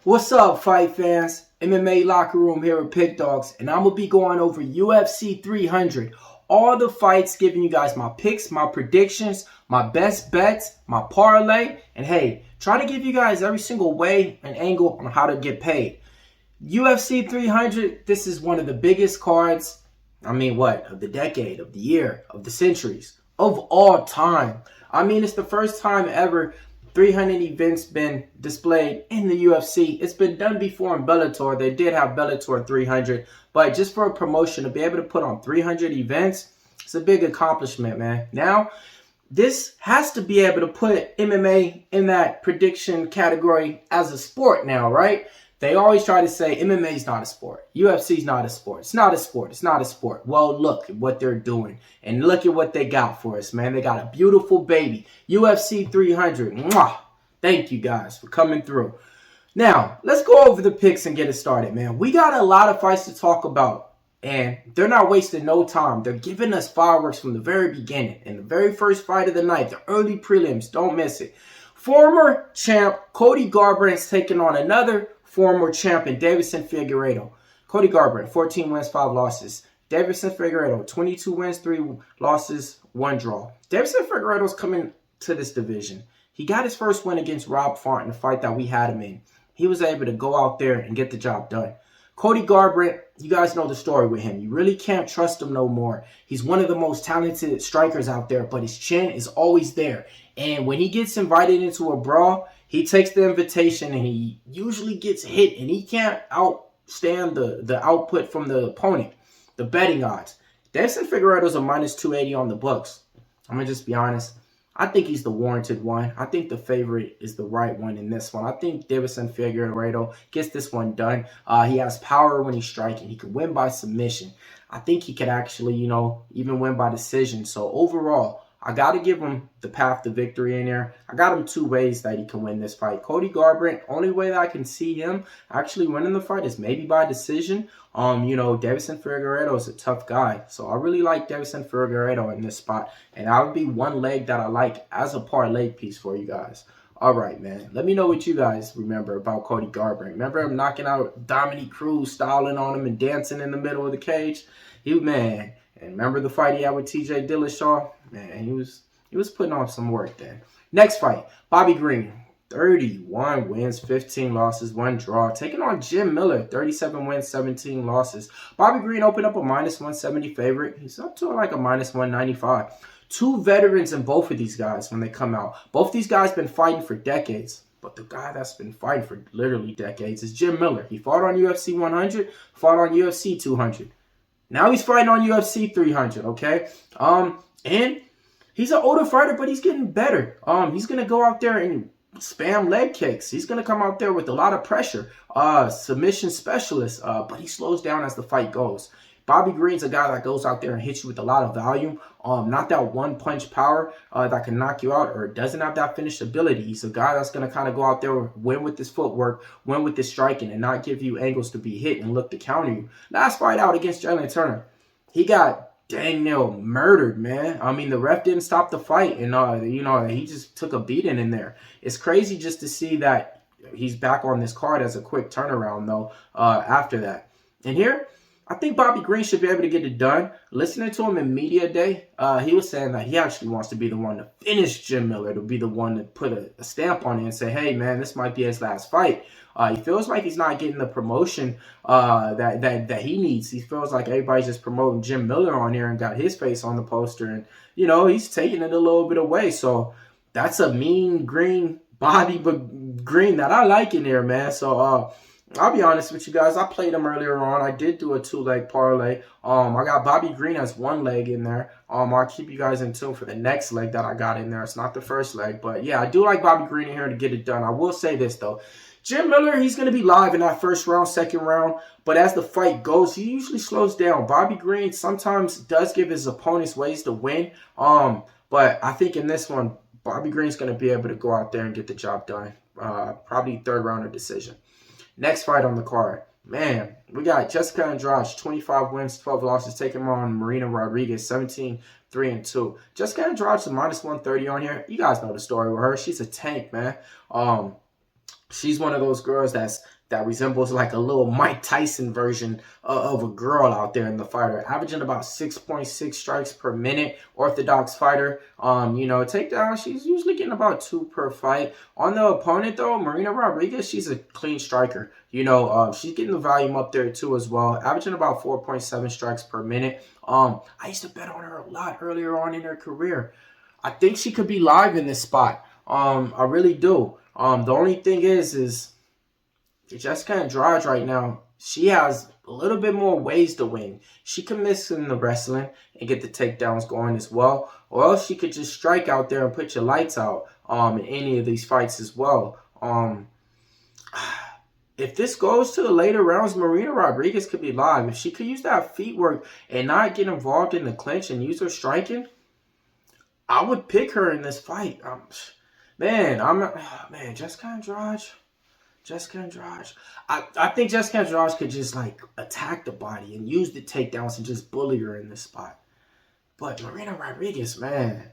What's up, fight fans? MMA Locker Room here with Pick Dawgz, and I'm going to be going over UFC 300. All the fights, giving you guys my picks, my predictions, my best bets, my parlay, and hey, try to give you guys every single way and angle on how to get paid. UFC 300, this is one of the biggest cards, of the decade, of the year, of the centuries, of all time. It's the first time ever 300 events been displayed in the UFC. It's been done before in Bellator. They did have Bellator 300, but just for a promotion to be able to put on 300 events, it's a big accomplishment, man. Now, this has to be able to put MMA in that prediction category as a sport now, right? They always try to say MMA is not a sport. UFC is not a sport. It's not a sport. It's not a sport. Well, look at what they're doing. And look at what they got for us, man. They got a beautiful baby. UFC 300. Mwah! Thank you guys for coming through. Now, let's go over the picks and get it started, man. We got a lot of fights to talk about. And they're not wasting no time. They're giving us fireworks from the very beginning. In the very first fight of the night, the early prelims. Don't miss it. Former champ Cody Garbrandt's taking on another former champion, Deiveson Figueiredo. Cody Garbrandt, 14 wins, 5 losses. Deiveson Figueiredo, 22 wins, 3 losses, 1 draw. Deiveson Figueiredo's coming to this division. He got his first win against Rob Font in the fight that we had him in. He was able to go out there and get the job done. Cody Garbrandt, you guys know the story with him. You really can't trust him no more. He's one of the most talented strikers out there, but his chin is always there. And when he gets invited into a brawl, he takes the invitation and he usually gets hit, and he can't outstand the output from the opponent, the betting odds. Deiveson Figueiredo's a minus 280 on the books. I'm going to just be honest. I think he's the warranted one. I think the favorite is the right one in this one. I think Deiveson Figueiredo gets this one done. He has power when he's striking. He can win by submission. I think he could actually, even win by decision. So overall, I got to give him the path to victory in there. I got him 2 ways that he can win this fight. Cody Garbrandt, only way that I can see him actually winning the fight is maybe by decision. Deiveson Figueiredo is a tough guy. So I really like Deiveson Figueiredo in this spot. And that would be one leg that I like as a parlay piece for you guys. All right, man. Let me know what you guys remember about Cody Garbrandt. Remember him knocking out Dominique Cruz, styling on him and dancing in the middle of the cage? And remember the fight he had with TJ Dillashaw? Man, he was putting on some work there. Next fight, Bobby Green, 31 wins, 15 losses, 1 draw. Taking on Jim Miller, 37 wins, 17 losses. Bobby Green opened up a minus 170 favorite. He's up to like a minus 195. 2 veterans in both of these guys when they come out. Both these guys been fighting for decades. But the guy that's been fighting for literally decades is Jim Miller. He fought on UFC 100, fought on UFC 200. Now he's fighting on UFC 300, okay? And he's an older fighter, but he's getting better. He's going to go out there and spam leg kicks. He's going to come out there with a lot of pressure. Submission specialist, but he slows down as the fight goes. Bobby Green's a guy that goes out there and hits you with a lot of volume. Not that one-punch power that can knock you out or doesn't have that finished ability. He's a guy that's going to kind of go out there, win with his footwork, win with his striking, and not give you angles to be hit and look to counter you. Last fight out against Jaylen Turner, he got dang near murdered, man. The ref didn't stop the fight, and he just took a beating in there. It's crazy just to see that he's back on this card as a quick turnaround, though, after that. And here, I think Bobby Green should be able to get it done. Listening to him in media day, he was saying that he actually wants to be the one to finish Jim Miller, to be the one to put a stamp on it and say, hey, man, this might be his last fight. He feels like he's not getting the promotion that he needs. He feels like everybody's just promoting Jim Miller on here and got his face on the poster. And, he's taking it a little bit away. So that's a mean green Bobby Green that I like in there, man. So, I'll be honest with you guys. I played him earlier on. I did do a 2-leg parlay. I got Bobby Green as 1 leg in there. I'll keep you guys in tune for the next leg that I got in there. It's not the first leg. But, yeah, I do like Bobby Green in here to get it done. I will say this, though. Jim Miller, he's going to be live in that first round, second round. But as the fight goes, he usually slows down. Bobby Green sometimes does give his opponents ways to win. But I think in this one, Bobby Green's going to be able to go out there and get the job done. Probably 3rd round of decision. Next fight on the card. Man, we got Jessica Andrade, 25 wins, 12 losses, taking on Marina Rodriguez, 17-3-2. Jessica Andrade's a minus 130 on here. You guys know the story with her. She's a tank, man. she's one of those girls that resembles like a little Mike Tyson version of a girl out there in the fighter, averaging about 6.6 strikes per minute. Orthodox fighter. Takedown, she's usually getting about 2 per fight. On the opponent though, Marina Rodriguez, she's a clean striker. She's getting the volume up there too as well, averaging about 4.7 strikes per minute. I used to bet on her a lot earlier on in her career. I think she could be live in this spot. I really do. The only thing is Jessica Andrade right now, she has a little bit more ways to win. She can miss in the wrestling and get the takedowns going as well. Or else she could just strike out there and put your lights out in any of these fights as well. If this goes to the later rounds, Marina Rodriguez could be live. If she could use that feet work and not get involved in the clinch and use her striking, I would pick her in this fight. Jessica Andrade. I think Jessica Andrade could just like attack the body and use the takedowns and just bully her in this spot. But Marina Rodriguez, man.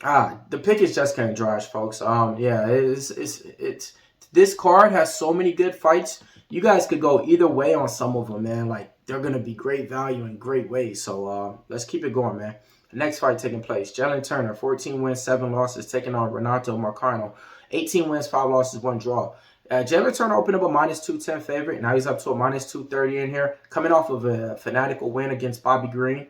The pick is Jessica Andrade, folks. It's this card has so many good fights. You guys could go either way on some of them, man. Like, they're gonna be great value in great ways. So let's keep it going, man. The next fight taking place. Jaylen Turner, 14 wins, 7 losses, taking on Renato Marcano. 18 wins, 5 losses, 1 draw. Jaylen Turner opened up a -210 favorite. Now he's up to a -230 in here. Coming off of a fanatical win against Bobby Green.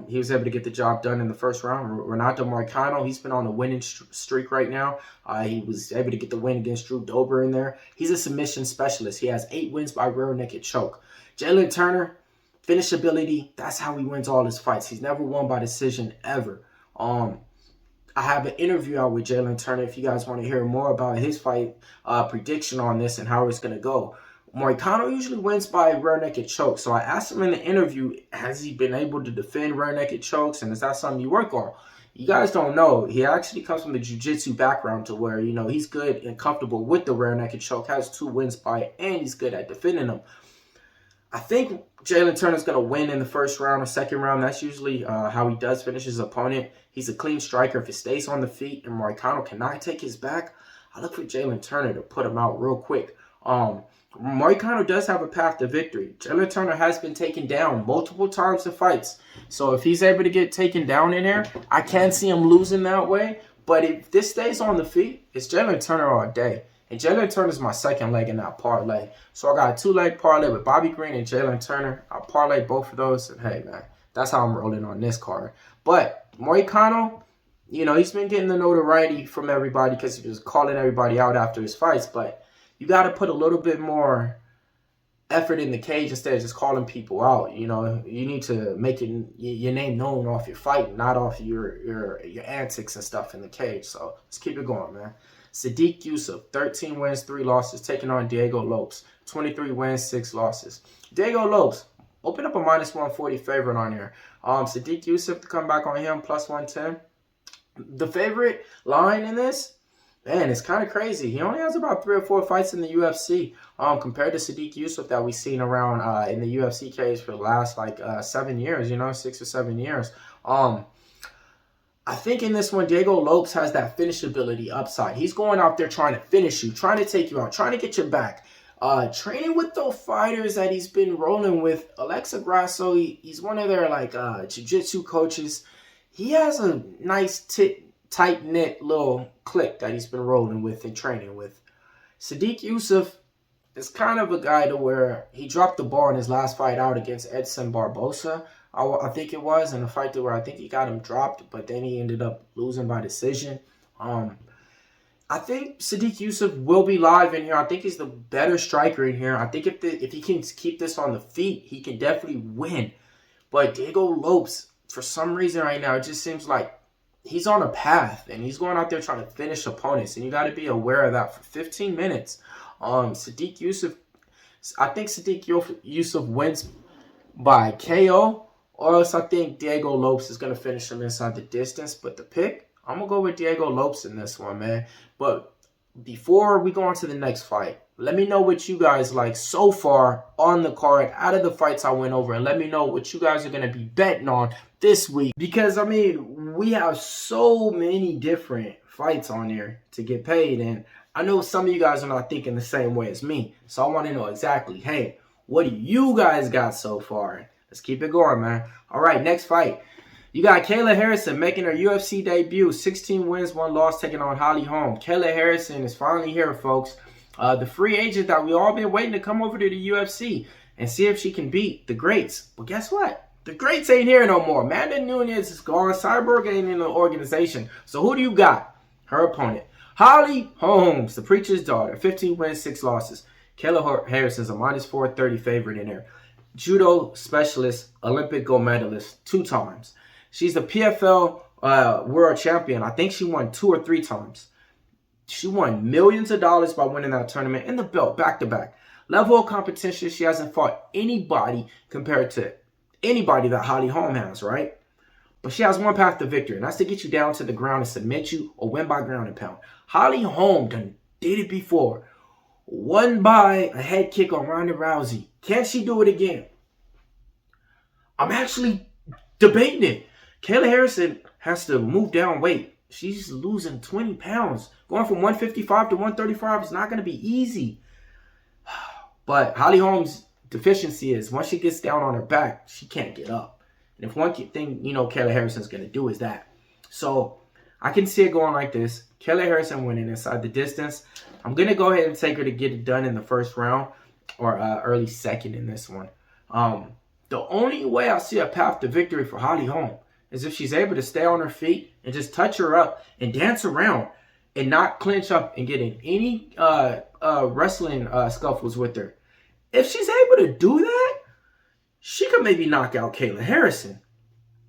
He was able to get the job done in the first round. Renato Marcano, he's been on a winning streak right now. He was able to get the win against Drew Dober in there. He's a submission specialist. He has 8 wins by rear naked choke. Jaylen Turner, finishability, that's how he wins all his fights. He's never won by decision ever. I have an interview out with Jaylen Turner if you guys want to hear more about his fight prediction on this and how it's going to go. Marcano usually wins by rear naked choke. So I asked him in the interview, has he been able to defend rear naked chokes? And is that something you work on? You guys don't know. He actually comes from the jiu-jitsu background to where, he's good and comfortable with the rear naked choke, has 2 wins by it, and he's good at defending them. I think Jaylen Turner's going to win in the first round or second round. That's usually how he does finish his opponent. He's a clean striker. If it stays on the feet and Marcano cannot take his back, I look for Jaylen Turner to put him out real quick. Marcano does have a path to victory. Jaylen Turner has been taken down multiple times in fights. So if he's able to get taken down in there, I can see him losing that way. But if this stays on the feet, it's Jaylen Turner all day. And Jaylen Turner is my second leg in that parlay. So I got a 2-leg parlay with Bobby Green and Jaylen Turner. I'll parlay both of those. And hey, man, that's how I'm rolling on this card. But Marcano, he's been getting the notoriety from everybody because he was calling everybody out after his fights. But you got to put a little bit more effort in the cage instead of just calling people out. You need to make your name known off your fight, not off your antics and stuff in the cage. So let's keep it going, man. Sadik Yusuff, 13 wins, 3 losses, taking on Diego Lopes, 23 wins, 6 losses. Diego Lopes, open up a -140 favorite on here. Sadik Yusuff to come back on him, +110. The favorite line in this, man, it's kind of crazy. He only has about 3 or 4 fights in the UFC compared to Sadik Yusuff that we've seen around in the UFC cage for the last 7 years, 6 or 7 years. I think in this one, Diego Lopes has that finishability upside. He's going out there trying to finish you, trying to take you out, trying to get your back. Training with those fighters that he's been rolling with. Alexa Grasso, he's one of their jiu-jitsu coaches. He has a nice tight-knit little clique that he's been rolling with and training with. Sadik Yusuff is kind of a guy to where he dropped the ball in his last fight out against Edson Barbosa. I think it was in a fight where I think he got him dropped, but then he ended up losing by decision. I think Sadik Yusuff will be live in here. I think he's the better striker in here. I think if he can keep this on the feet, he can definitely win. But Diego Lopes, for some reason right now, it just seems like he's on a path, and he's going out there trying to finish opponents, and you got to be aware of that for 15 minutes. Sadik Yusuff, I think Sadik Yusuff wins by KO. Or else I think Diego Lopes is going to finish him inside the distance. But the pick, I'm going to go with Diego Lopes in this one, man. But before we go on to the next fight, let me know what you guys like so far on the card out of the fights I went over. And let me know what you guys are going to be betting on this week. Because, we have so many different fights on here to get paid. And I know some of you guys are not thinking the same way as me. So I want to know exactly, hey, what do you guys got so far? Let's keep it going, man. All right, next fight. You got Kayla Harrison making her UFC debut. 16 wins, 1 loss, taking on Holm. Kayla Harrison is finally here, folks. The free agent that we all been waiting to come over to the UFC and see if she can beat the greats. But guess what? The greats ain't here no more. Amanda Nunes is gone. Cyborg ain't in the organization. So who do you got? Her opponent. Holm, the preacher's daughter. 15 wins, 6 losses. Kayla Harrison's a -430 favorite in there. Judo specialist, Olympic gold medalist 2 times. She's the PFL world champion. I think she won 2 or 3 times. She won millions of dollars by winning that tournament and the belt back-to-back. Level of competition, she hasn't fought anybody compared to anybody that Holm has, right? But she has one path to victory, and that's to get you down to the ground and submit you or win by ground and pound. Holm done did it before. Won by a head kick on Ronda Rousey. Can she do it again? I'm actually debating it. Kayla Harrison has to move down weight. She's losing 20 pounds. Going from 155 to 135 is not going to be easy. But Holm's deficiency is once she gets down on her back, she can't get up. And if one thing, Kayla Harrison's going to do is that. So I can see it going like this. Kayla Harrison winning inside the distance. I'm going to go ahead and take her to get it done in the first round or early second in this one. The only way I see a path to victory for Holm is if she's able to stay on her feet and just touch her up and dance around and not clinch up and get in any wrestling scuffles with her. If she's able to do that, she could maybe knock out Kayla Harrison.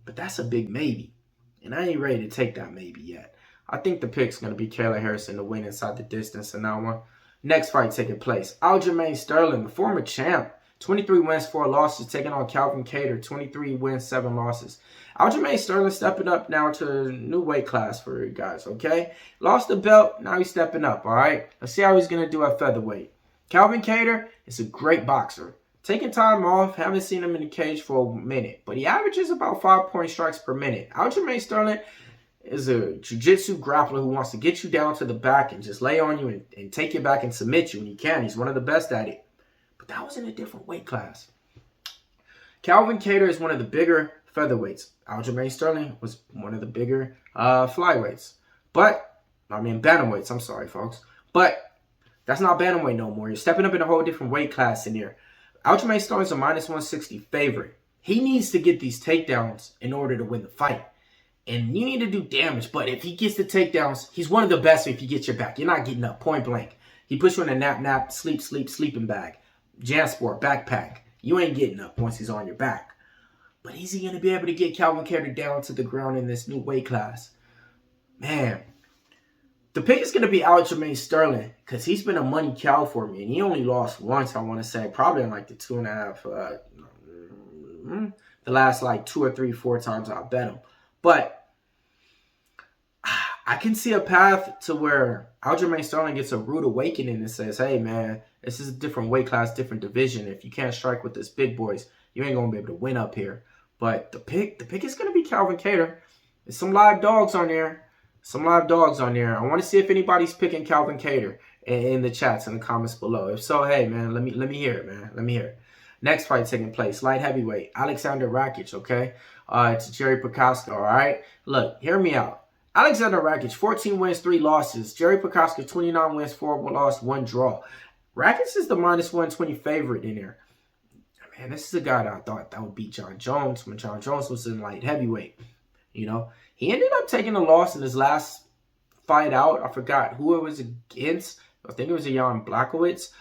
But that's a big maybe. And I ain't ready to take that maybe yet. I think the pick's going to be Kayla Harrison to win inside the distance in that one. Next fight taking place. Aljamain Sterling, the former champ. 23 wins, 4 losses, taking on Calvin Kattar. 23 wins, 7 losses. Aljamain Sterling stepping up now to a new weight class for you guys, okay? Lost the belt, now he's stepping up, all right? Let's see how he's going to do at featherweight. Calvin Kattar is a great boxer. Taking time off, haven't seen him in the cage for a minute, but he averages about 5-point strikes per minute. Aljamain Sterling is a jiu-jitsu grappler who wants to get you down to the back and just lay on you and take you back and submit you, and he can. He's one of the best at it. But that was in a different weight class. Calvin Kattar is one of the bigger featherweights. Aljamain Sterling was one of the bigger flyweights. Bantamweights, I'm sorry, folks. But that's not bantamweight no more. You're stepping up in a whole different weight class in here. Aljamain Sterling's a -160 favorite. He needs to get these takedowns in order to win the fight. And you need to do damage. But if he gets the takedowns, he's one of the best if you get your back. You're not getting up point blank. He puts you in a nap, sleeping bag. Jansport, backpack. You ain't getting up once he's on your back. But is he going to be able to get Calvin Kattar down to the ground in this new weight class? Man. The pick is going to be Aljamain Sterling because he's been a money cow for me. And he only lost once, I want to say. Probably in like the 2.5, the last like 2 or 3, 4 times I bet him. But I can see a path to where Aljamain Sterling gets a rude awakening and says, hey, man, this is a different weight class, different division. If you can't strike with this big boys, you ain't going to be able to win up here. But the pick is going to be Calvin Kattar. There's some live dogs on there. I want to see if anybody's picking Calvin Kattar in the chats, in the comments below. If so, hey, man, let me hear it, man. Let me hear it. Next fight taking place, light heavyweight, Alexander Rakic, okay? It's Jerry Prochazka, all right? Look, hear me out. Alexander Rakic, 14 wins, 3 losses. Jerry Prochazka, 29 wins, 4 losses, 1 draw. Rakic is the -120 favorite in there. Man, this is a guy that I thought that would beat John Jones when John Jones was in light heavyweight. He ended up taking a loss in his last fight out. I forgot who it was against. I think it was a Jan Blachowicz.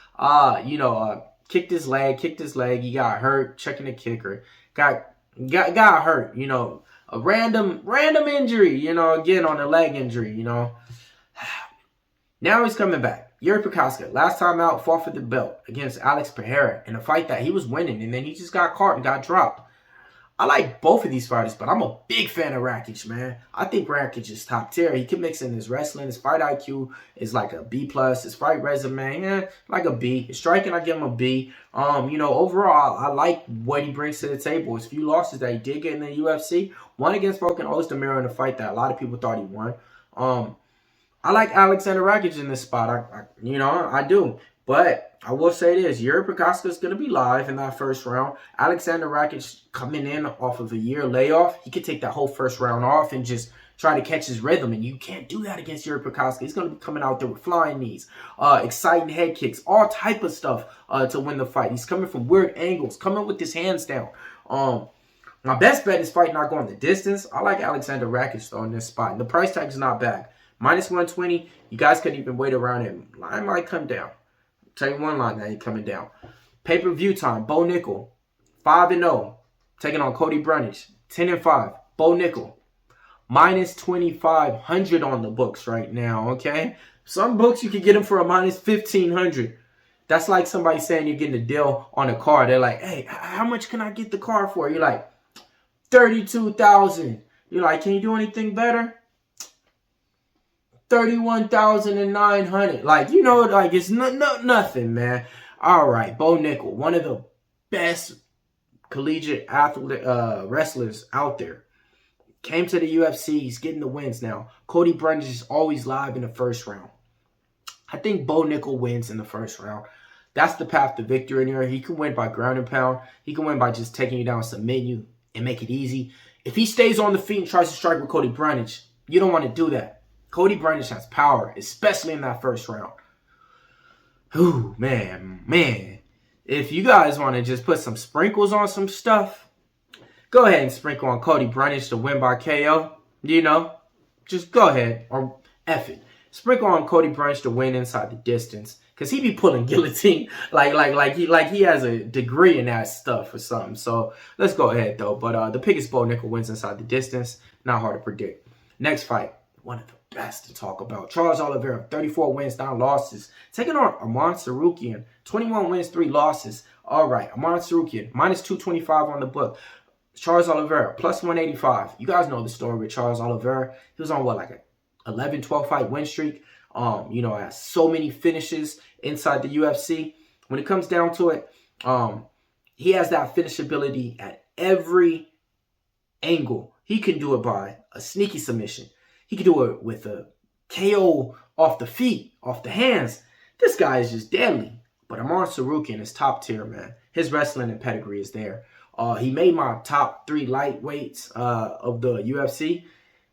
Kicked his leg. He got hurt checking the kicker. Got hurt. A random injury. Again on a leg injury. Now he's coming back. Yuri Prochazka, last time out, fought for the belt against Alex Pereira in a fight that he was winning, and then he just got caught and got dropped. I like both of these fighters, but I'm a big fan of Rakic, man. I think Rakic is top tier. He can mix in his wrestling. His fight IQ is like a B+. His fight resume, like a B. His striking, I give him a B. Overall, I like what he brings to the table. His few losses that he did get in the UFC. One against Volkan Ozdemir in a fight that a lot of people thought he won. I like Alexander Rakic in this spot. I do. But I will say this. Yuri Prochazka is going to be live in that first round. Alexander Rakic coming in off of a year layoff. He could take that whole first round off and just try to catch his rhythm. And you can't do that against Yuri Prochazka. He's going to be coming out there with flying knees, exciting head kicks, all type of stuff to win the fight. He's coming from weird angles, coming with his hands down. My best bet is fight not going the distance. I like Alexander Rakic though in this spot. And the price tag is not bad. Minus 120. You guys couldn't even wait around it. Line might come down. Tell you one line that ain't coming down. Pay-per-view time. Bo Nickel, 5-0. Taking on Cody Garbrandt, 10-5. Bo Nickel, minus 2,500 on the books right now, okay? Some books you can get them for a minus 1,500. That's like somebody saying you're getting a deal on a car. They're like, hey, how much can I get the car for? You're like, 32,000. You're like, can you do anything better? 31,900. Like, you know, like it's nothing, man. All right, Bo Nickel, one of the best collegiate athlete wrestlers out there. Came to the UFC. He's getting the wins now. Cody Garbrandt is always live in the first round. I think Bo Nickel wins in the first round. That's the path to victory in here. He can win by ground and pound. He can win by just taking you down, submitting you, and make it easy. If he stays on the feet and tries to strike with Cody Garbrandt, you don't want to do that. Cody Garbrandt has power, especially in that first round. Ooh, man. If you guys want to just put some sprinkles on some stuff, go ahead and sprinkle on Cody Garbrandt to win by KO. You know, just go ahead or F it. Sprinkle on Cody Garbrandt to win inside the distance. Because he be pulling guillotine like he has a degree in that stuff or something. So let's go ahead though. But the pick is Bo Nickel wins inside the distance. Not hard to predict. Next fight, one of the best to talk about. Charles Oliveira, 34 wins, 9 losses. Taking on Arman Tsarukyan, 21 wins, 3 losses. All right, Arman Tsarukyan, minus 225 on the book. Charles Oliveira, plus 185. You guys know the story with Charles Oliveira. He was on what, like a 11, 12 fight win streak. You know, has so many finishes inside the UFC. When it comes down to it, he has that finishability at every angle. He can do it by a sneaky submission. He can do it with a KO off the feet, off the hands. This guy is just deadly. But Arman Tsarukyan is top tier, man. His wrestling and pedigree is there. He made my top 3 lightweights of the UFC.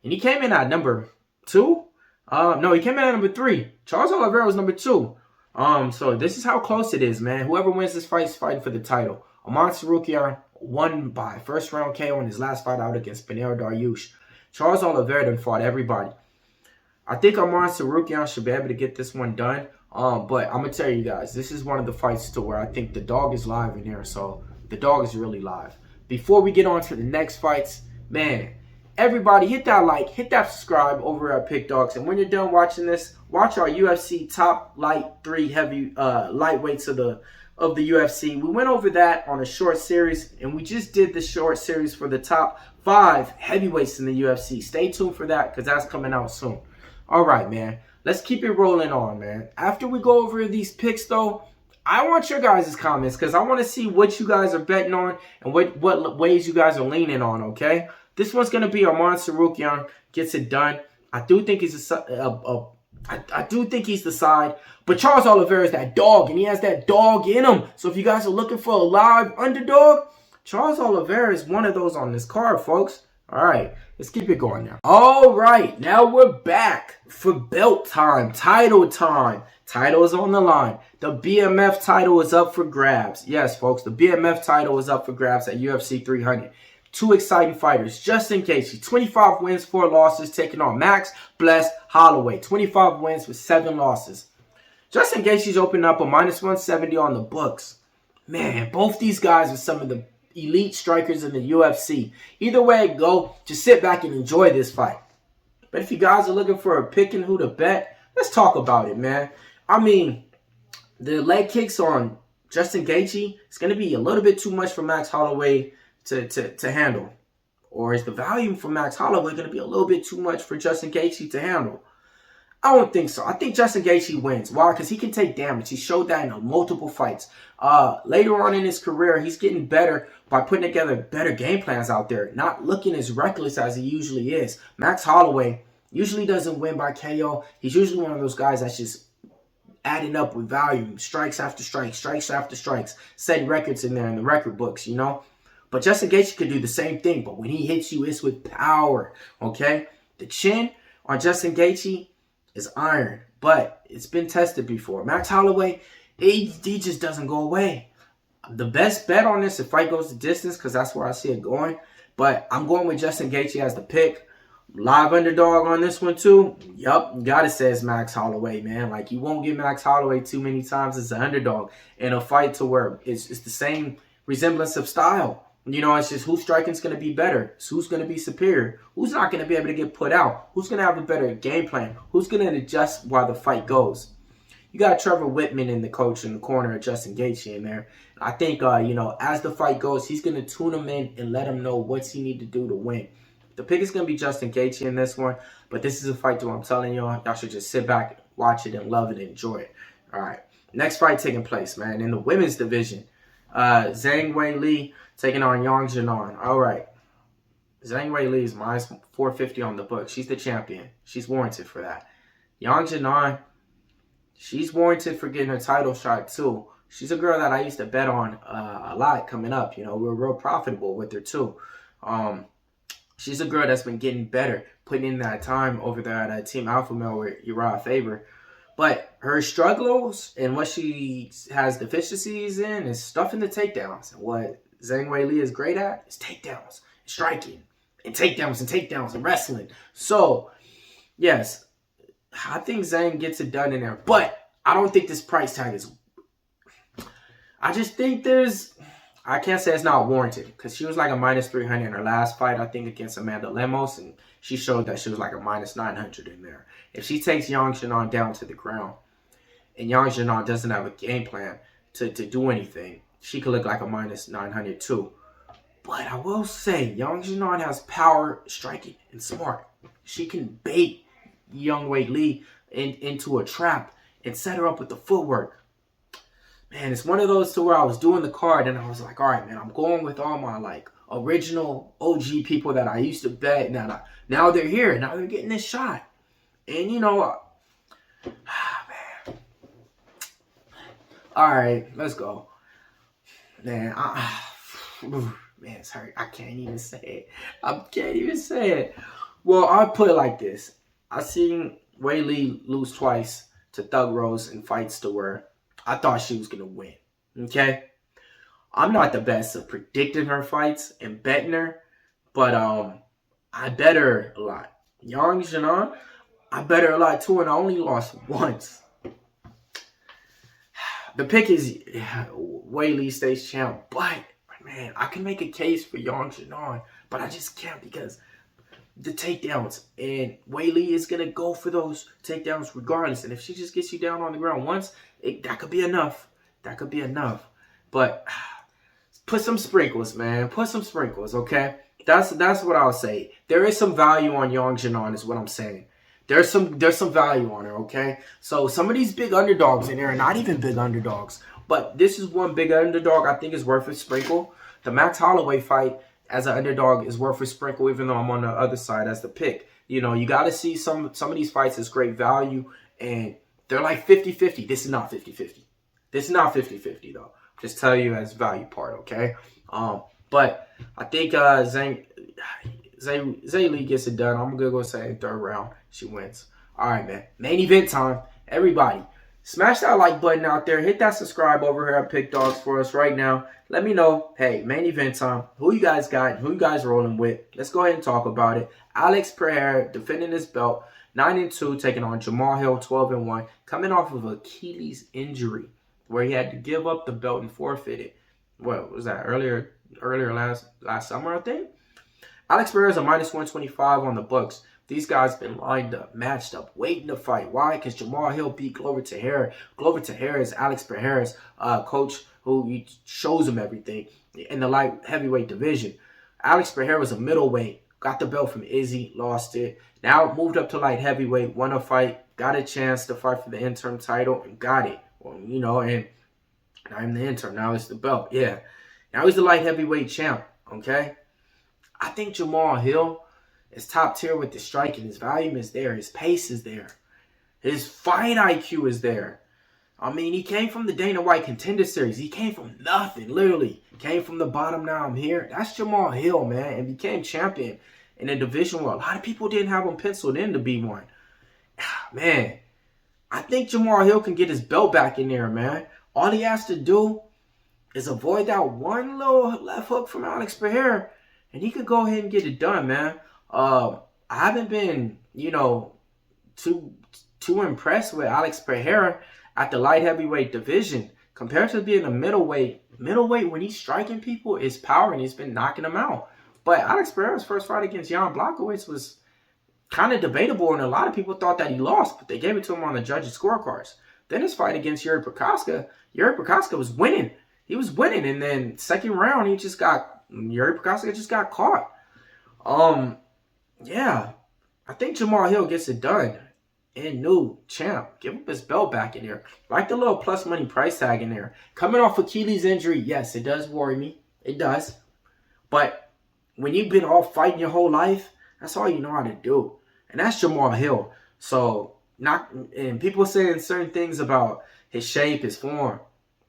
And he came in at number 2. No, he came in at number 3. Charles Oliveira was number 2. So this is how close it is, man. Whoever wins this fight is fighting for the title. Arman Tsarukyan won by first round KO in his last fight out against Pereira. Charles Oliveira done fought everybody. I think Arman Tsarukyan should be able to get this one done. But I'm going to tell you guys, this is one of the fights to where I think the dog is live in here. So the dog is really live. Before we get on to the next fights, man, everybody hit that like, hit that subscribe over at Pick Dawgz. And when you're done watching this, watch our UFC top light 3 heavy lightweights of the UFC. We went over that on a short series, and we just did the short series for the top 5 heavyweights in the UFC. Stay tuned for that because that's coming out soon. All right, man. Let's keep it rolling on, man. After we go over these picks, though, I want your guys' comments because I want to see what you guys are betting on and what ways you guys are leaning on, okay? This one's going to be Arman Tsarukyan gets it done. I do think he's I do think he's the side. But Charles Oliveira is that dog, and he has that dog in him. So if you guys are looking for a live underdog, Charles Oliveira is one of those on this card, folks. All right, let's keep it going now. All right, now we're back for belt time, title time. Title is on the line. The BMF title is up for grabs. Yes, folks, the BMF title is up for grabs at UFC 300. 2 exciting fighters. Justin Gaethje, 25 wins, 4 losses, taking on Max Bless Holloway. 25 wins with 7 losses. Justin Gaethje's opening up a minus 170 on the books. Man, both these guys are some of the elite strikers in the UFC. Either way it go, just sit back and enjoy this fight. But if you guys are looking for a pick and who to bet, let's talk about it, man. I mean, the leg kicks on Justin Gaethje, it's going to be a little bit too much for Max Holloway to handle. Or is the volume for Max Holloway going to be a little bit too much for Justin Gaethje to handle? I don't think so. I think Justin Gaethje wins. Why? Because he can take damage. He showed that in multiple fights. Later on in his career, he's getting better by putting together better game plans out there. Not looking as reckless as he usually is. Max Holloway, Usually doesn't win by KO. He's usually one of those guys that's just adding up with volume, strikes after strikes, strikes after strikes, setting records in there in the record books, you know. But Justin Gaethje could do the same thing, but when he hits you, it's with power, okay? The chin on Justin Gaethje is iron, but it's been tested before. Max Holloway, he just doesn't go away. The best bet on this, if fight goes the distance, because that's where I see it going, but I'm going with Justin Gaethje as the pick. Live underdog on this one too. Yup, you gotta say it's Max Holloway, man. Like, you won't get Max Holloway too many times as an underdog in a fight to where it's the same resemblance of style. You know, it's just who's striking's gonna be better. It's who's gonna be superior. Who's not gonna be able to get put out. Who's gonna have a better game plan. Who's gonna adjust while the fight goes. You got Trevor Whitman in the coach in the corner of Justin Gaethje in there. I think, you know, as the fight goes, he's gonna tune him in and let him know what's he need to do to win. The pick is going to be Justin Gaethje in this one. But this is a fight, I'm telling y'all should just sit back, watch it, and love it and enjoy it. All right. Next fight taking place, man. In the women's division, Zhang Weili taking on Yang Janan. All right. Zhang Weili is minus 450 on the book. She's the champion. She's warranted for that. Yang Janan, she's warranted for getting her title shot, too. She's a girl that I used to bet on a lot coming up. You know, we were real profitable with her, too. She's a girl that's been getting better, putting in that time over there at Team Alpha Male with Uriah Faber. But her struggles and what she has deficiencies in is stuff in the takedowns. And what Zhang Weili is great at is takedowns, striking, and takedowns and wrestling. So, yes, I think Zhang gets it done in there. But I don't think this price tag is... I just think I can't say it's not warranted because she was like a minus 300 in her last fight, I think, against Amanda Lemos, and she showed that she was like a minus 900 in there. If she takes Yang Janan down to the ground and Yang Janan doesn't have a game plan to do anything, she could look like a minus 900 too. But I will say, Yang Janan has power, striking, and smart. She can bait Zhang Weili into a trap and set her up with the footwork. Man, it's one of those to where I was doing the card and I was like, all right, man, I'm going with all my like original OG people that I used to bet. Now they're here. Now they're getting this shot. And, you know, man. All right, let's go. Man, man, it's hurt. I can't even say it. Well, I'll put it like this. I seen Weili lose twice to Thug Rose in fights to where I thought she was going to win, okay? I'm not the best at predicting her fights and betting her, but I bet her a lot. Yang Janan, I bet her a lot too, and I only lost once. The pick is Weili stays champ, but, man, I can make a case for Yang Janan, but I just can't because the takedowns, and Weili is going to go for those takedowns regardless, and if she just gets you down on the ground once, that could be enough. But put some sprinkles, man. Put some sprinkles, okay? That's what I'll say. There is some value on Yang Janan is what I'm saying. There's some value on her, okay? So some of these big underdogs in there are not even big underdogs. But this is one big underdog I think is worth a sprinkle. The Max Holloway fight as an underdog is worth a sprinkle, even though I'm on the other side as the pick. You know, you got to see some of these fights as great value, and they're like 50-50. This is not 50-50. This is not 50-50, though. Just tell you as value part, okay? But I think Zhang Lee gets it done. I'm going to go say third round. She wins. All right, man. Main event time. Everybody, smash that like button out there. Hit that subscribe over here at Pick Dawgz for us right now. Let me know, hey, main event time. Who you guys got? Who you guys rolling with? Let's go ahead and talk about it. Alex Pereira defending his belt. 9-2, taking on Jamahal Hill, 12-1, coming off of Achilles injury, where he had to give up the belt and forfeit it. What was that? Earlier last summer, I think. Alex Pereira is a minus 125 on the books. These guys been lined up, matched up, waiting to fight. Why? Because Jamahal Hill beat Glover Teixeira. Glover Teixeira is Alex Pereira's coach, who he shows him everything in the light heavyweight division. Alex Pereira was a middleweight. Got the belt from Izzy, lost it. Now moved up to light heavyweight, won a fight, got a chance to fight for the interim title, and got it. Well, you know, and now I'm the interim. Now it's the belt. Yeah. Now he's the light heavyweight champ, okay? I think Jamahal Hill is top tier with the striking. His volume is there. His pace is there. His fight IQ is there. I mean, he came from the Dana White Contender Series. He came from nothing, literally. Came from the bottom, now I'm here. That's Jamal Hill, man, and became champion in a division where a lot of people didn't have him penciled in to be one. Man, I think Jamal Hill can get his belt back in there, man. All he has to do is avoid that one little left hook from Alex Pereira, and he could go ahead and get it done, man. I haven't been, too impressed with Alex Pereira at the light heavyweight division compared to being a middleweight. Middleweight, when he's striking people, is power, and he's been knocking them out. But Alex Pereira's first fight against Jan Blachowicz was kind of debatable, and a lot of people thought that he lost, but they gave it to him on the judges' scorecards. Then his fight against Yuri Prochazka was winning. He was winning, and then second round, Yuri Prochazka just got caught. Yeah, I think Jamal Hill gets it done. And new champ. Give him his belt back in there. Like the little plus money price tag in there. Coming off Achilles injury, yes, it does worry me. It does. But when you've been all fighting your whole life, that's all you know how to do. And that's Jamal Hill. So, and people saying certain things about his shape, his form.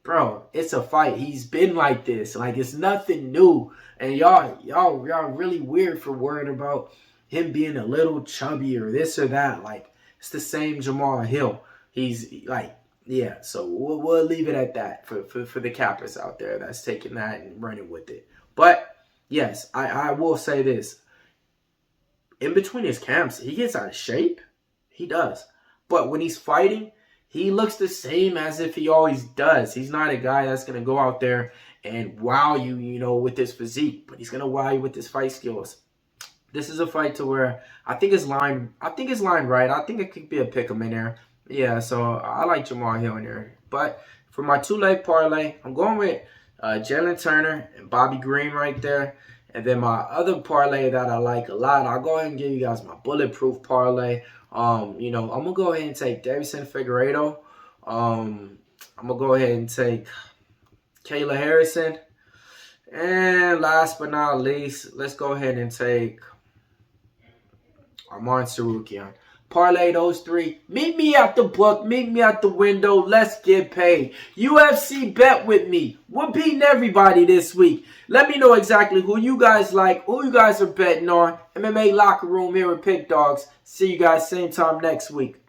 Bro, it's a fight. He's been like this. Like, it's nothing new. And y'all really weird for worrying about him being a little chubby or this or that. Like, it's the same Jamal Hill. He's like, yeah, so we'll leave it at that for the cappers out there that's taking that and running with it. But, yes, I will say this. In between his camps, he gets out of shape. He does. But when he's fighting, he looks the same as if he always does. He's not a guy that's going to go out there and wow you, with his physique. But he's going to wow you with his fight skills. This is a fight to where I think it's lined right. I think it could be a pick 'em in there. Yeah, so I like Jamal Hill in there. But for my two-leg parlay, I'm going with Jaylen Turner and Bobby Green right there. And then my other parlay that I like a lot, I'll go ahead and give you guys my bulletproof parlay. I'm going to go ahead and take Davison Figueiredo. I'm going to go ahead and take Kayla Harrison. And last but not least, let's go ahead and take Arman Tsarukyan. Parlay those three. Meet me at the book. Meet me at the window. Let's get paid. UFC bet with me. We're beating everybody this week. Let me know exactly who you guys like, who you guys are betting on. MMA Locker Room here with Pick Dawgz. See you guys same time next week.